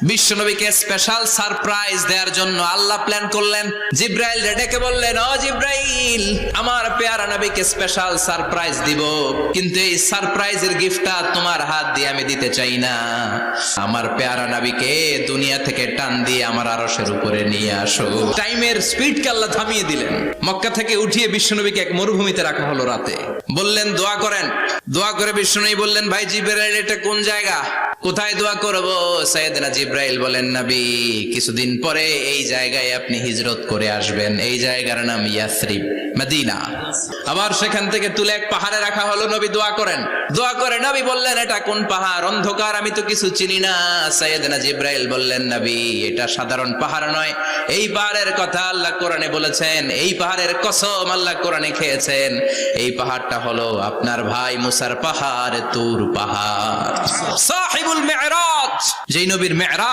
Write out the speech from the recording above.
বিশ্বনবীকে special surprise দেওয়ার জন্য আল্লাহ প্ল্যান করলেন। জিব্রাইল ডেকে বললেন, ও জিব্রাইল, আমার পেয়ারা নবীকে স্পেশাল সারপ্রাইজ দিব, কিন্তু এই সারপ্রাইজের গিফটটা তোমার হাত দিয়ে আমি দিতে চাই না। আমার পেয়ারা নবীকে দুনিয়া থেকে টান দিয়ে আমার আরশের উপরে নিয়ে আসো। টাইমের স্পিডকে আল্লাহ থামিয়ে দিলেন। মক্কা থেকে উঠিয়ে বিশ্বনবীকে এক মরুভূমিতে রাখা হলো রাতে। বললেন দোয়া করেন। দোয়া করে বিশ্বনবী বললেন, ভাই জিব্রাইল, এটা কোন জায়গা, কোথায় দোয়া করব? সাইয়েদনা জিব্রাইল বলেন, নবী, কিছুদিন পরে এই জায়গায় আপনি হিজরত করে আসবেন। এই জায়গার নাম ইয়াসরিব, মদিনা। আবার সেখান থেকে তুলে এক পাহাড়ে রাখা হলো। নবী দোয়া করেন। দোয়া করে নবী বললেন, এটা কোন পাহাড়? অন্ধকার, আমি তো কিছু চিনি না। সাইয়েদনা জিব্রাইল বললেন, নবী, এটা সাধারণ পাহাড় নয়, এই পাহাড়ের কথা আল্লাহ কোরআনে বলেছেন, এই পাহাড়ের কসম আল্লাহ কোরআনে খেয়েছেন। এই পাহাড়টা হলো আপনার ভাই মুসার পাহাড়, তুর পাহাড়। সাহিবুল মি'রাজ, যেই নবীর মি'রাজ